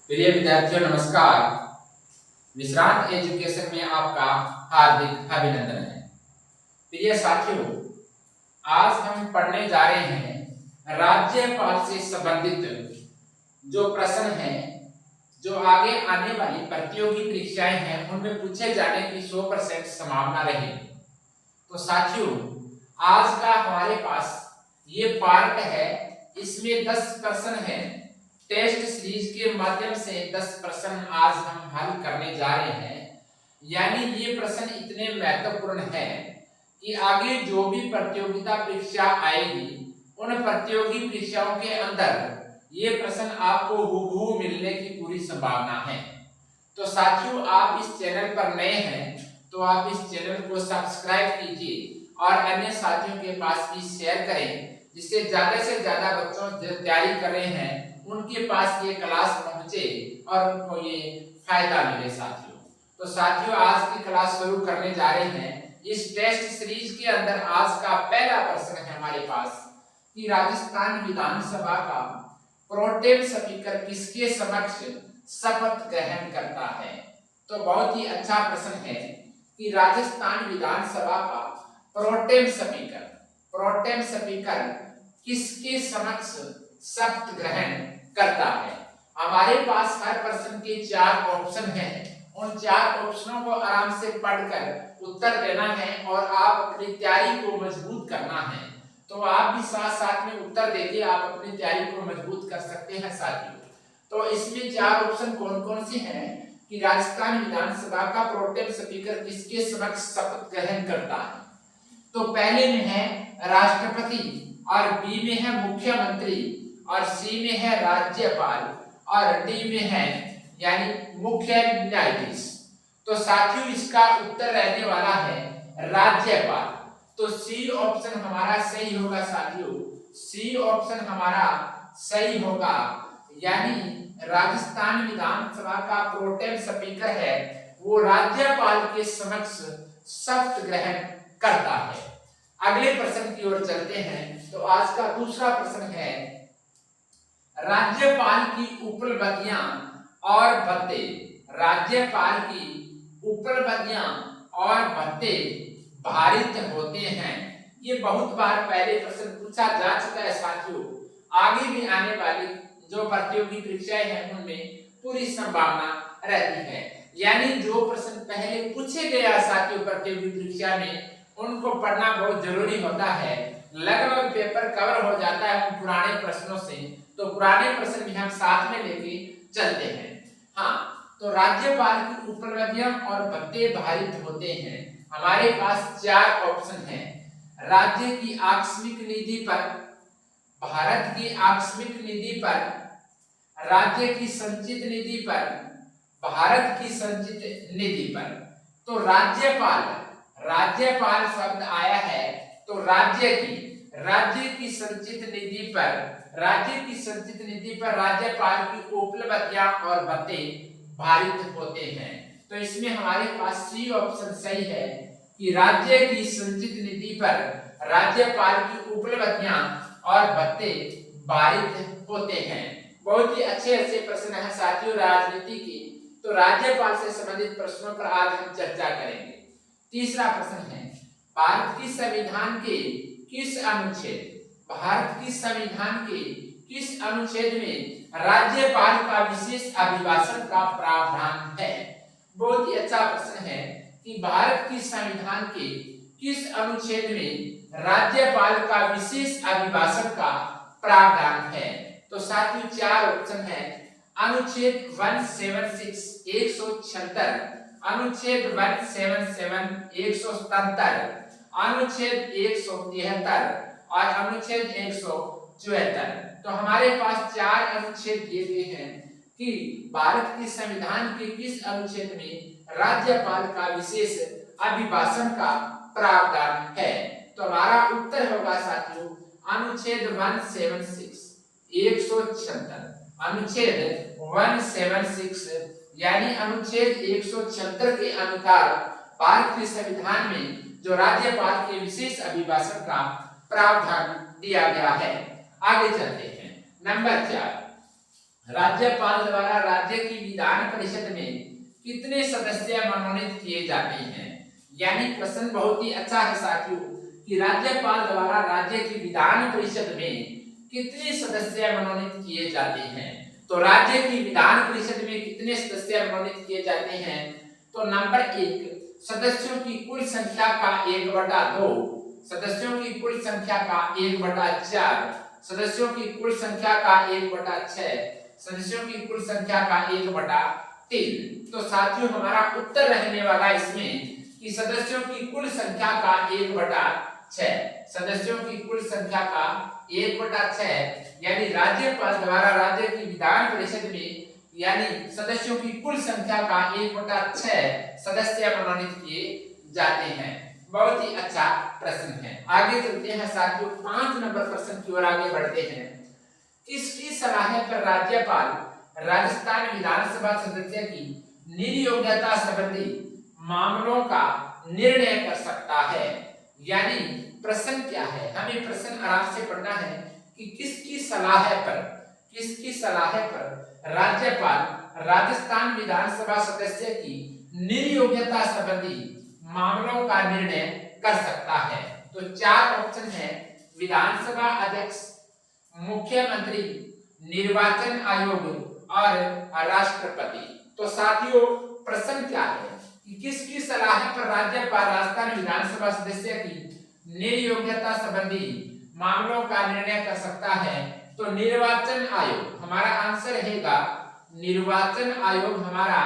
प्रिय विद्यार्थियों नमस्कार। विश्रांत एजुकेशन में आपका हार्दिक अभिनंदन है। प्रिय साथियों, आज हम पढ़ने जा रहे हैं राज्यपाल से संबंधित जो प्रश्न हैं, जो आगे आने वाली प्रतियोगी परीक्षाएं हैं उनमें पूछे जाने की 100% संभावना रहेगी। तो साथियों, आज का हमारे पास ये पार्ट है, इसमें 10 प्रश्न हैं। टेस्ट सीरीज के माध्यम से 10 प्रश्न आज हम हल करने जा रहे हैं। यानी ये प्रश्न इतने महत्वपूर्ण हैं कि आगे जो भी प्रतियोगिता परीक्षा आएगी उन प्रतियोगी परीक्षाओं के अंदर ये प्रश्न आपको हूबहू मिलने की पूरी संभावना है। तो साथियों, आप इस चैनल पर नए हैं तो आप इस चैनल को सब्सक्राइब कीजिए और अन्य साथियों के पास भी शेयर करें, जिससे ज्यादा से ज्यादा बच्चों जो तैयारी कर रहे हैं उनके पास ये क्लास पहुंचे और उनको ये फायदा मिले। साथियों, तो साथियों, आज की क्लास शुरू करने जा रहे हैं। इस टेस्ट सीरीज के अंदर आज का पहला प्रश्न है हमारे पास कि राजस्थान विधानसभा का प्रोटेम स्पीकर किसके समक्ष शपथ ग्रहण करता है। तो बहुत ही अच्छा प्रश्न है कि राजस्थान विधानसभा का प्रोटेम स्पीकर किसके समक्ष शपथ ग्रहण करता है। हमारे पास हर प्रश्न के 4 ऑप्शन हैं। उन 4 ऑप्शनों को आराम से पढ़कर उत्तर देना है और आप अपनी तैयारी को मजबूत करना है। तो आप भी साथ साथ में उत्तर देके आप अपनी तैयारी को मजबूत कर सकते हैं। साथियों, तो इसमें 4 ऑप्शन कौन कौन से हैं कि राजस्थान विधानसभा का प्रोटेम स्पीकर किसके समक्ष शपथ ग्रहण करता है। तो पहले में है राष्ट्रपति, और बी में है मुख्यमंत्री, और सी में है राज्यपाल, और डी में है यानी मुख्य न्यायाधीश। तो साथियों, इसका उत्तर रहने वाला है राज्यपाल। तो सी ऑप्शन हमारा सही होगा। साथियों, सी ऑप्शन हमारा सही होगा, यानी राजस्थान विधानसभा का प्रोटेम स्पीकर है वो राज्यपाल के समक्ष शपथ ग्रहण करता है। अगले प्रश्न की ओर चलते हैं। तो आज का दूसरा प्रश्न है राज्यपाल की उपलब्धियां और भत्ते। राज्यपाल की उपलब्धियां और भत्ते भारित होते हैं। ये बहुत बार पहले प्रश्न पूछा जा चुका है। साथियों, आगे भी आने वाली जो प्रतियोगी परीक्षाएं हैं उनमें पूरी संभावना रहती है। यानी जो प्रश्न पहले पूछे गए साथियों प्रतियोगी परीक्षा में उनको पढ़ना बहुत जरूरी होता है। लगभग पेपर कवर हो जाता है उन पुराने प्रश्नों से, तो पुराने प्रश्न भी हम साथ में लेके चलते हैं। हाँ, तो राज्यपाल की उपलब्धियां और भत्ते भारित होते हैं। हमारे पास 4 ऑप्शन हैं। राज्य की आकस्मिक निधि पर, भारत की आकस्मिक निधि पर, राज्य की संचित निधि पर, भारत की संचित निधि पर। तो राज्यपाल शब्द आया है तो राज्य की संचित निधि पर, राज्यपाल की उपलब्धियां और भत्ते भारित होते हैं। तो इसमें हमारे पास सी ऑप्शन सही है कि राज्य की संचित निधि पर राज्यपाल की उपलब्धियां और भत्ते भारित होते हैं। बहुत ही अच्छे प्रश्न है साथियों राजनीति की। तो राज्यपाल से संबंधित प्रश्नों पर आज हम चर्चा करेंगे। तीसरा प्रश्न है भारत की संविधान के किस अनुच्छेद, भारत की संविधान के किस अनुच्छेद में राज्यपाल का विशेष अभिभाषण का प्रावधान है। बहुत ही अच्छा प्रश्न है कि भारत की संविधान के किस अनुच्छेद में राज्यपाल का विशेष अभिभाषण का प्रावधान है। तो साथियों 4 ऑप्शन है। अनुच्छेद 176 176, अनुच्छेद 177 177, अनुच्छेद 173 और अनुच्छेद 174। तो हमारे पास 4 अनुच्छेद दिए गए हैं कि भारत के संविधान के किस अनुच्छेद में राज्यपाल का विशेष अभिभाषण का प्रावधान है। तो हमारा उत्तर होगा साथियों अनुच्छेद 176 176, अनुच्छेद 176 यानी अनुच्छेद 176 के अनुसार भारत के संविधान में जो राज्यपाल के विशेष अभिभाषण का प्रावधान दिया गया है। आगे चलते हैं। नंबर 4, राज्यपाल द्वारा राज्य की विधान परिषद में कितने सदस्य मनोनीत किए जाते हैं। यानी प्रश्न बहुत ही अच्छा है साथियों कि राज्यपाल द्वारा राज्य की विधान परिषद में कितने सदस्य मनोनीत किए जाते हैं। तो राज्य की विधान परिषद में कितने सदस्य मनोनीत किए जाते हैं। तो नंबर 1, सदस्यों की कुल संख्या का 1/2, सदस्यों की कुल संख्या का 1/4, सदस्यों की कुल संख्या का 1/6, सदस्यों की कुल संख्या का 1/3। तो साथियों हमारा उत्तर रहने वाला इसमें कि सदस्यों की कुल संख्या का 1/6, सदस्यों की कुल संख्या का 1/6, यानी राज्यपाल द्वारा राज्य की विधान परिषद में यानी सदस्यों की कुल संख्या का 1/6 सदस्य मनोनीत किए जाते हैं। बहुत ही अच्छा प्रश्न है। आगे चलते हैं साथियों, 5 नंबर प्रश्न की ओर आगे बढ़ते हैं। किसकी सलाह पर राज्यपाल राजस्थान विधानसभा सदस्य की निर्योग्यता संबंधी मामलों का निर्णय कर सकता है। यानी प्रश्न क्या है, हमें प्रश्न आराम से पढ़ना है कि किसकी सलाह पर राज्यपाल राजस्थान विधानसभा सदस्य की निर्योग्यता संबंधी मामलों का निर्णय कर सकता है। तो 4 ऑप्शन है, विधानसभा अध्यक्ष, मुख्यमंत्री, निर्वाचन आयोग और राष्ट्रपति। तो साथियों प्रश्न क्या है कि किसकी सलाह पर राज्यपाल राजस्थान विधानसभा सदस्य की निर्योग्यता संबंधी मामलों का निर्णय कर सकता है। तो निर्वाचन आयोग हमारा आंसर रहेगा, निर्वाचन आयोग हमारा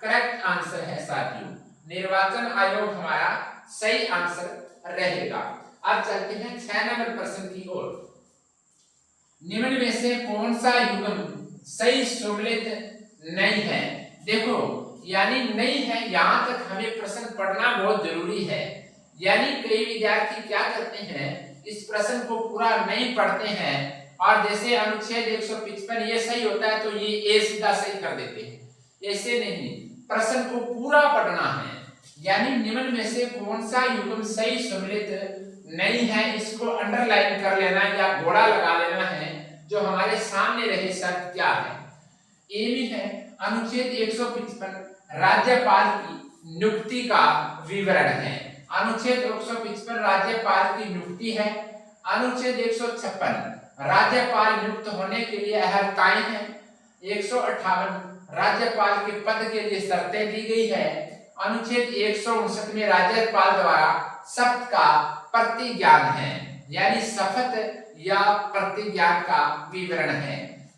करेक्ट आंसर है साथियों, निर्वाचन आयोग हमारा सही आंसर रहेगा। अब चलते हैं 6 नंबर प्रश्न की ओर। निम्न में से कौन सा युग्म सही सम्मिलित नहीं है। देखो यानी नहीं है, यहां तक हमें प्रश्न पढ़ना बहुत जरूरी है। यानी कई विद्यार्थी क्या करते हैं, इस प्रश्न को पूरा नहीं पढ़ते हैं और जैसे अनुच्छेद 155 ये सही होता है तो ये ए सीधा सही कर देते हैं। ऐसे नहीं, प्रश्न को पूरा पढ़ना है। यानी निम्न में से कौन सा युग्म सही सम्मिलित नहीं है, इसको अंडरलाइन कर लेना या घोड़ा लगा लेना है। जो हमारे सामने रहे शर्त क्या है, ए में है अनुच्छेद 155 राज्यपाल की नियुक्ति का विवरण है। अनुच्छेद 155 राज्यपाल की नियुक्ति है। अनुच्छेद 156 राज्यपाल नियुक्त होने के लिए अर्हताएं हैं। 158 राज्यपाल के पद के लिए शर्तें दी गई है। अनुच्छेद 159 में राज्यपाल द्वारा शपथ का प्रतिज्ञान है, यानी शपथ या प्रतिज्ञान का विवरण है।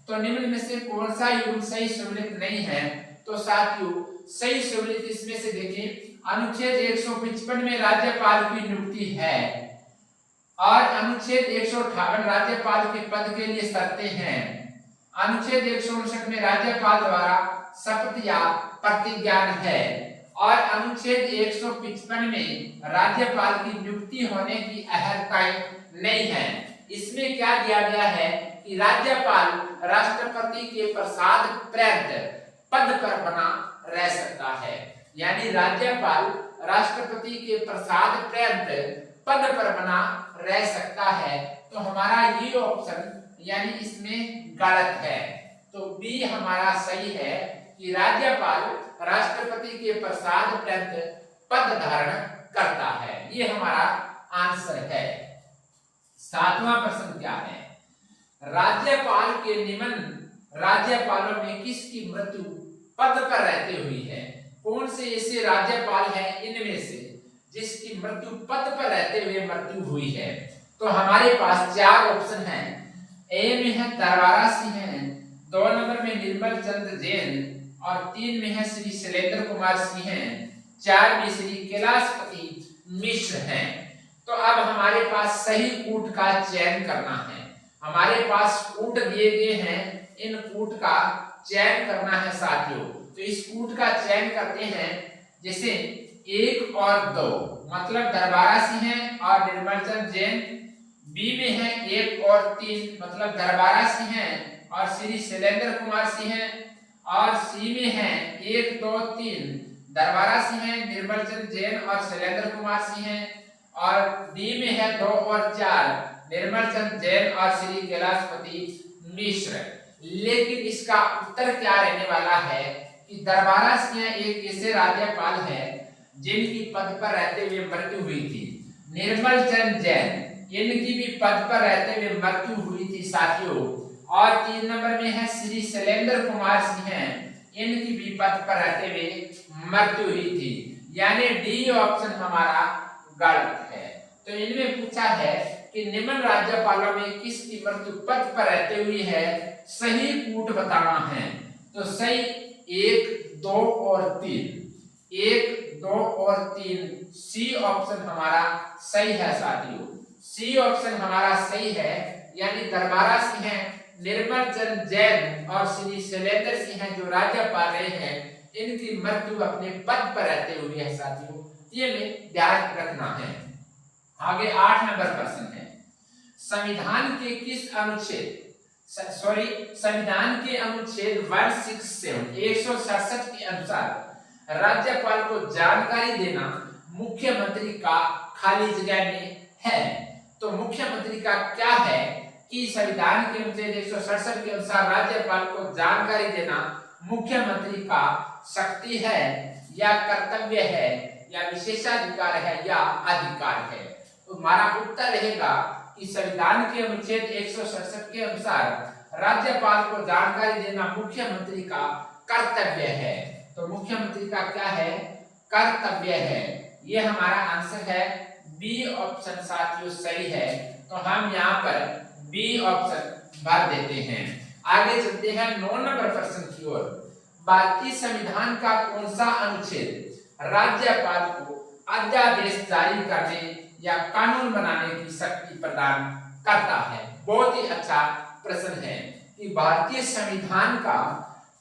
तो निम्न में से कौन सा युग्म सही सम्मिलित नहीं है। तो साथियों सही सम्मिलित इसमें से देखिए, अनुच्छेद 155 में राज्यपाल की नियुक्ति है और अनुच्छेद 158 राज्यपाल के पद के लिए शर्तें हैं। अनुच्छेद 159 में राज्यपाल द्वारा शपथ या प्रतिज्ञान है और अनुच्छेद 155 में राज्यपाल की नियुक्ति होने की अर्हताएं नहीं है। इसमें क्या दिया गया है कि राज्यपाल राष्ट्रपति के प्रसाद पर्यंत पद पर बना रह सकता है। यानी राज्यपाल राष्ट्रपति के प्रसाद पर्यंत पद पर बना रह सकता है। तो हमारा ये ऑप्शन यानी इसमें गलत है। तो बी हमारा सही है कि राज्यपाल राष्ट्रपति के प्रसाद पर्यंत पद धारण करता है। ये हमारा आंसर है। 7वां प्रश्न क्या है, राज्यपाल के निम्न राज्यपालों में किसकी मृत्यु पद पर रहते हुई है। कौन से ऐसे राज्यपाल हैं इनमें से जिसकी मृत्यु पद पर रहते हुए मृत्यु हुई है। तो हमारे पास 4 ऑप्शन हैं। ए में है दरबारा सिंह, 2 नंबर में निर्मल चंद्र जैन और 3 में है श्री शैलेंद्र कुमार सिंह, 4 में श्री कैलाशपति मिश्र हैं। तो अब हमारे पास सही कूट का चयन करना है। हमारे पास कूट दिए गए हैं, इन कूट का चयन करना है साथियों। तो इस कूट का चयन करते हैं, जैसे 1 और 2 मतलब दरबारा सिंह और निर्मल चंद्र जैन। बी में है 1 और 3 मतलब दरबारा सिंह और श्री शैलेंद्र कुमार सिंह। और सी में है 1, 2, 3 दरबारा सिंह, निर्मल चंद्र जैन और शैलेंद्र कुमार सिंह। और डी में है 2 और 4 निर्मल चंद्र जैन और श्री कैलाशपति मिश्र। लेकिन इसका उत्तर क्या रहने वाला है कि दरबारा सिंह एक ऐसे राज्यपाल है जिनकी पद पर रहते हुए मृत्यु हुई थी। निर्मल चंद जैन, इनकी भी पद पर रहते हुए मृत्यु हुई थी साथियों। और 3 नंबर में है श्री शैलेंद्र कुमार सिंह, इनकी भी पद पर रहते हुए मृत्यु हुई थी। यानी डी ऑप्शन हमारा गलत है। तो इनमें पूछा है कि निम्न राज्यपालों में किसकी मृत्यु पद पर रहते हुए है, सही कूट बताना है। तो सही 1, 2 और 3, 1, 2 और 3, सी ऑप्शन हमारा सही है साथियों। सी ऑप्शन हमारा सही है, यानी दरबारा सिंह, निर्मल चंद जैन और श्री शैलेंद्र सिंह जो राज्यपाल रहे हैं, इनकी मृत्यु अपने पद पर रहते हुए है साथियों। ये में ध्यान रखना है। आगे 8 नंबर प्रश्न है, संविधान के किस अनुच्छेद संविधान के अनुच्छेद 167 के अनुसार राज्यपाल को जानकारी देना मुख्यमंत्री का खाली जगह में है। तो मुख्यमंत्री का क्या है कि संविधान के अनुच्छेद 167 के अनुसार राज्यपाल को जानकारी देना मुख्यमंत्री का शक्ति है या कर्तव्य है या विशेषाधिकार है या अधिकार है। तो हमारा उत्तर रहेगा कि संविधान के अनुच्छेद 167 के अनुसार राज्यपाल को जानकारी देना मुख्यमंत्री का कर्तव्य है। तो मुख्यमंत्री का क्या है, कर्तव्य है। ये हमारा आंसर है, बी ऑप्शन साथियों सही है। तो हम यहाँ पर बी ऑप्शन भर देते हैं। आगे चलते हैं 9 नंबर प्रश्न की ओर। भारतीय संविधान का कौन सा अनुच्छेद राज्यपाल को अध्यादेश जारी करने या कानून बनाने की शक्ति प्रदान करता है? बहुत ही अच्छा प्रश्न है कि भारतीय संविधान का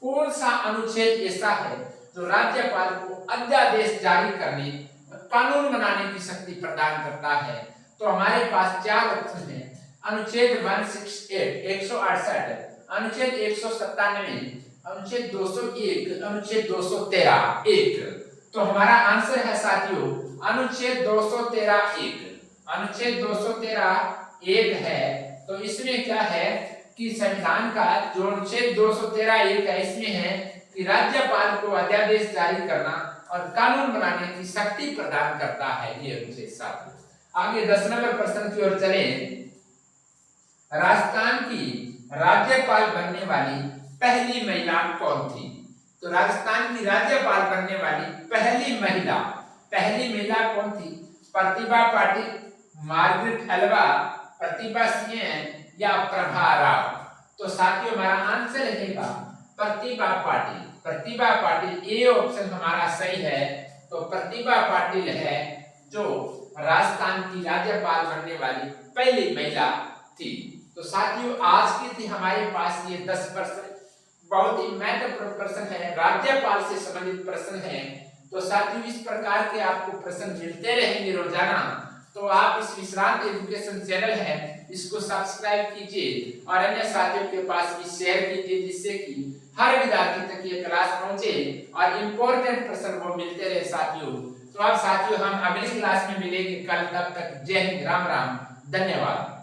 कौन सा अनुच्छेद ऐसा है जो राज्यपाल को अध्यादेश जारी करने, कानून बनाने की शक्ति प्रदान करता है। तो हमारे पास 4 ऑप्शन है, अनुच्छेद 168 168, अनुच्छेद 197, अनुच्छेद 201, अनुच्छेद 213 1। तो हमारा आंसर है साथियों अनुच्छेद 213 1। अनुच्छेद 213 1 है। तो इसमें क्या है कि संविधान का जो अनुच्छेद 213 1 है, इसमें है कि राज्यपाल को अध्यादेश जारी करना और कानून बनाने की शक्ति प्रदान करता है ये अनुच्छेद साथियों। आगे 10 नंबर प्रश्न की ओर चलें। राजस्थान की राज्यपाल बनने वाली पहली महिला कौन थी? तो राजस्थान की राज्यपाल बनने वाली पहली महिला कौन थी? प्रतिभा पाटिल, मार्गरेट अल्वा, प्रतिभा सिंह या प्रभा राव? तो साथियों हमारा आंसर रहेगा प्रतिभा पाटिल। प्रतिभा पाटिल ए ऑप्शन हमारा सही है। तो प्रतिभा पाटिल है जो राजस्थान की राज्यपाल बनने वाली पहली महिला थी। तो साथियों आज की थी हमारे पास ये 10 प्रश्न, बहुत ही महत्वपूर्ण प्रश्न है, राज्यपाल से संबंधित प्रश्न है। तो साथियों इस प्रकार के आपको प्रश्न मिलते रहेंगे रोजाना। तो आप इस विश्रांत एजुकेशन चैनल है इसको सब्सक्राइब कीजिए और अन्य साथियों के पास भी शेयर कीजिए, जिससे कि हर विद्यार्थी तक ये क्लास पहुंचे और इम्पोर्टेंट प्रश्न वो मिलते रहे साथियों। तो अब साथियों हम अगली क्लास में मिलेंगे कल, तब तक जय हिंद, राम राम, धन्यवाद।